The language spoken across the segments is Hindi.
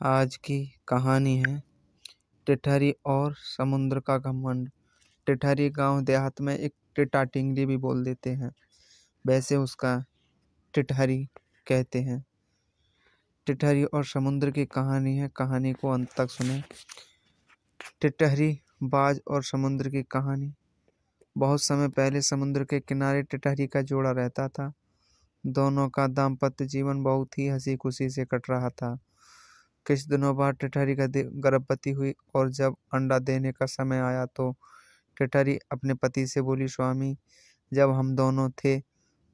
आज की कहानी है टिटहरी और समुद्र का घमंड। टिटहरी गांव देहात में एक टिटा टिंगली भी बोल देते हैं, वैसे उसका टिटहरी कहते हैं। टिटहरी और समुद्र की कहानी है, कहानी को अंत तक सुने। टिटहरी बाज और समुद्र की कहानी। बहुत समय पहले समुद्र के किनारे टिटहरी का जोड़ा रहता था। दोनों का दाम्पत्य जीवन बहुत ही हंसी खुशी से कट रहा था। कुछ दिनों बाद टिटहरी गर्भवती हुई और जब अंडा देने का समय आया तो टिटहरी अपने पति से बोली, स्वामी, जब हम दोनों थे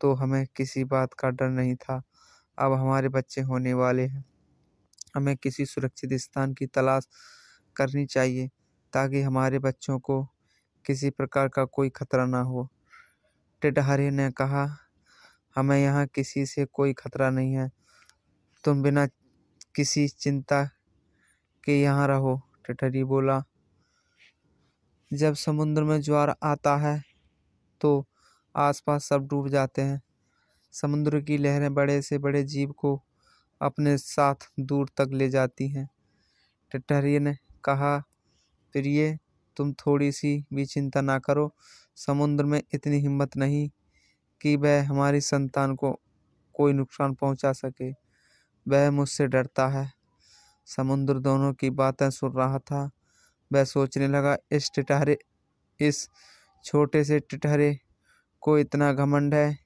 तो हमें किसी बात का डर नहीं था। अब हमारे बच्चे होने वाले हैं, हमें किसी सुरक्षित स्थान की तलाश करनी चाहिए ताकि हमारे बच्चों को किसी प्रकार का कोई खतरा ना हो। टिटहरी ने कहा, हमें यहाँ किसी से कोई खतरा नहीं है, तुम बिना किसी चिंता के यहाँ रहो। टिटहरी बोला, जब समुद्र में ज्वार आता है तो आसपास सब डूब जाते हैं। समुद्र की लहरें बड़े से बड़े जीव को अपने साथ दूर तक ले जाती हैं। टिटहरी ने कहा, प्रिय, तुम थोड़ी सी भी चिंता ना करो। समुद्र में इतनी हिम्मत नहीं कि वह हमारी संतान को कोई नुकसान पहुंचा सके। वह मुझसे डरता है। समुद्र दोनों की बातें सुन रहा था। वह सोचने लगा, इस छोटे से टिटहरे को इतना घमंड है,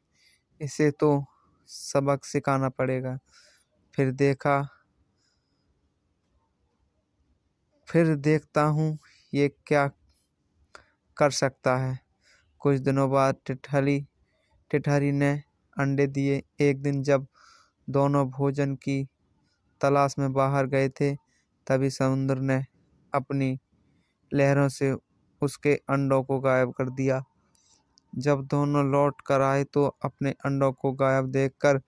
इसे तो सबक सिखाना पड़ेगा। फिर देखता हूँ ये क्या कर सकता है। कुछ दिनों बाद टिटहरी ने अंडे दिए। एक दिन जब दोनों भोजन की तलाश में बाहर गए थे, तभी समुद्र ने अपनी लहरों से उसके अंडों को गायब कर दिया। जब दोनों लौट कर आए तो अपने अंडों को गायब देखकर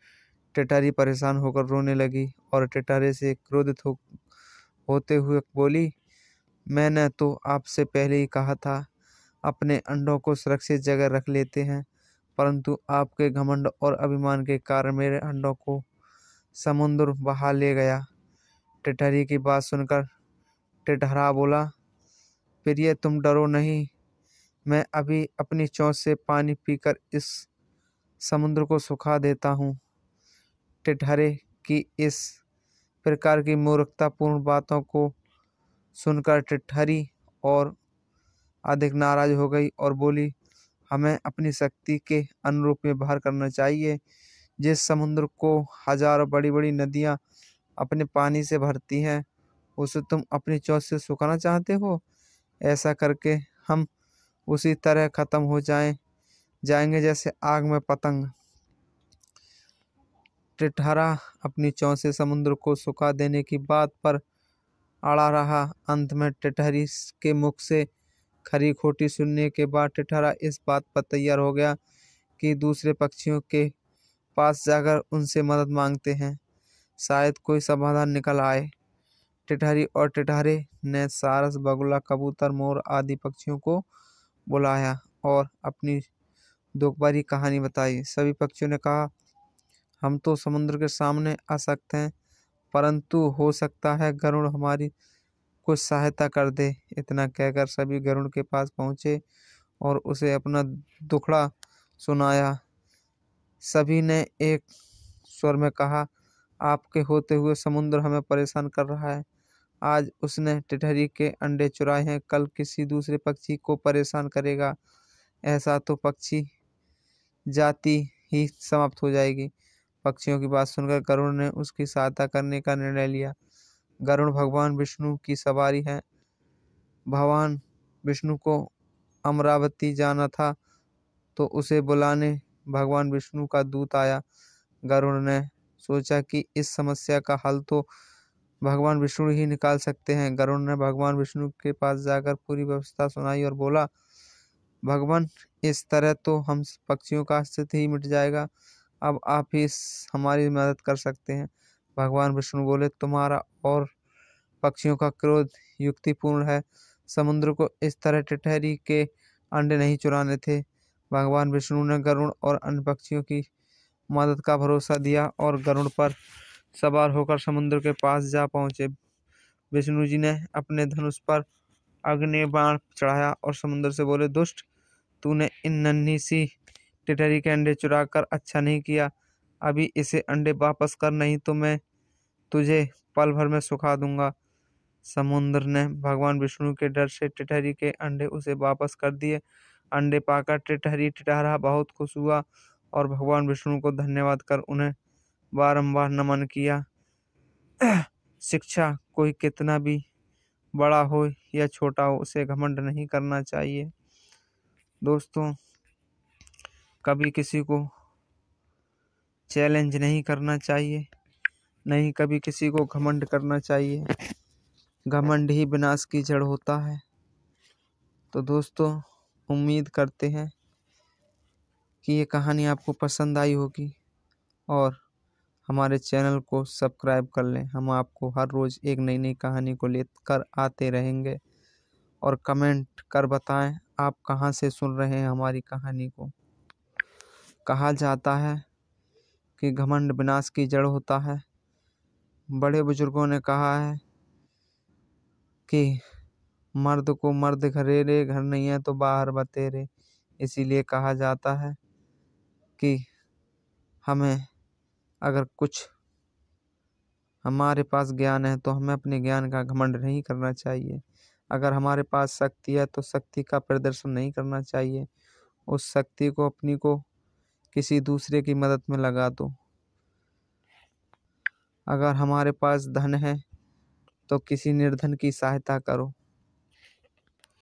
टिटहरी परेशान होकर रोने लगी और टिटहरी से क्रोधित होते हुए बोली, मैंने तो आपसे पहले ही कहा था अपने अंडों को सुरक्षित जगह रख लेते हैं, परंतु आपके घमंड और अभिमान के कारण मेरे अंडों को समुद्र बहा ले गया। टिटहरी की बात सुनकर टिटहरा बोला, प्रिय, तुम डरो नहीं, मैं अभी अपनी चोंच से पानी पीकर इस समुद्र को सुखा देता हूँ। टिटहरे की इस प्रकार की मूर्खतापूर्ण बातों को सुनकर टिटहरी और अधिक नाराज हो गई और बोली, हमें अपनी शक्ति के अनुरूप व्यवहार करना चाहिए। जिस समुद्र को हजारों बड़ी बड़ी नदियाँ अपने पानी से भरती हैं, उसे तुम अपनी चोंच से सुखाना चाहते हो। ऐसा करके हम उसी तरह खत्म हो जाएंगे जैसे आग में पतंग। टिटहरा अपनी चोंच से समुद्र को सुखा देने की बात पर अड़ा रहा। अंत में टिटहरी के मुख से खरी खोटी सुनने के बाद टिटहरा इस बात पर तैयार हो गया कि दूसरे पक्षियों के पास जाकर उनसे मदद मांगते हैं, शायद कोई समाधान निकल आए। टिटहरी और टिटहरे ने सारस, बगुला, कबूतर, मोर आदि पक्षियों को बुलाया और अपनी दुख भरी कहानी बताई। सभी पक्षियों ने कहा, हम तो समुद्र के सामने असक्त हैं, परंतु हो सकता है गरुड़ हमारी कुछ सहायता कर दे। इतना कहकर सभी गरुड़ के पास पहुंचे और उसे अपना दुखड़ा सुनाया। सभी ने एक स्वर में कहा, आपके होते हुए समुद्र हमें परेशान कर रहा है। आज उसने टिटहरी के अंडे चुराए हैं, कल किसी दूसरे पक्षी को परेशान करेगा। ऐसा तो पक्षी जाति ही समाप्त हो जाएगी। पक्षियों की बात सुनकर गरुड़ ने उसकी सहायता करने का निर्णय लिया। गरुड़ भगवान विष्णु की सवारी है। भगवान विष्णु को अमरावती जाना था तो उसे बुलाने भगवान विष्णु का दूत आया। गरुड़ ने सोचा कि इस समस्या का हल तो भगवान विष्णु ही निकाल सकते हैं। गरुड़ ने भगवान विष्णु के पास जाकर पूरी व्यवस्था सुनाई और बोला, भगवान, इस तरह तो हम पक्षियों का अस्तित्व ही मिट जाएगा। अब आप ही हमारी मदद कर सकते हैं। भगवान विष्णु बोले, तुम्हारा और पक्षियों का क्रोध युक्तिपूर्ण है। समुद्र को इस तरह टिटहरी के अंडे नहीं चुराने थे। भगवान विष्णु ने गरुड़ और अन्य पक्षियों की मदद का भरोसा दिया और गरुड़ पर सवार होकर समुद्र के पास जा पहुंचे। विष्णु जी ने अपने धनुष पर अग्नि बाण चढ़ाया और समुद्र से बोले, दुष्ट, तूने इन नन्ही सी टिटहरी के अंडे चुरा कर अच्छा नहीं किया। अभी इसे अंडे वापस कर, नहीं तो मैं तुझे पल भर में सुखा दूंगा। समुद्र ने भगवान विष्णु के डर से टिटहरी के अंडे उसे वापस कर दिए। अंडे पाकर टिटहरी टिटहरा बहुत खुश हुआ और भगवान विष्णु को धन्यवाद कर उन्हें बारंबार नमन किया। शिक्षा, कोई कितना भी बड़ा हो या छोटा हो, उसे घमंड नहीं करना चाहिए। दोस्तों, कभी किसी को चैलेंज नहीं करना चाहिए, नहीं कभी किसी को घमंड करना चाहिए। घमंड ही विनाश की जड़ होता है। तो दोस्तों, उम्मीद करते हैं कि ये कहानी आपको पसंद आई होगी और हमारे चैनल को सब्सक्राइब कर लें। हम आपको हर रोज़ एक नई नई कहानी को लेकर आते रहेंगे और कमेंट कर बताएं आप कहां से सुन रहे हैं हमारी कहानी को। कहा जाता है कि घमंड विनाश की जड़ होता है। बड़े बुजुर्गों ने कहा है कि मर्द को मर्द घरेरे, घर नहीं है तो बाहर बतेरे। इसीलिए कहा जाता है कि हमें अगर कुछ हमारे पास ज्ञान है तो हमें अपने ज्ञान का घमंड नहीं करना चाहिए। अगर हमारे पास शक्ति है तो शक्ति का प्रदर्शन नहीं करना चाहिए। उस शक्ति को अपनी को किसी दूसरे की मदद में लगा दो। अगर हमारे पास धन है तो किसी निर्धन की सहायता करो।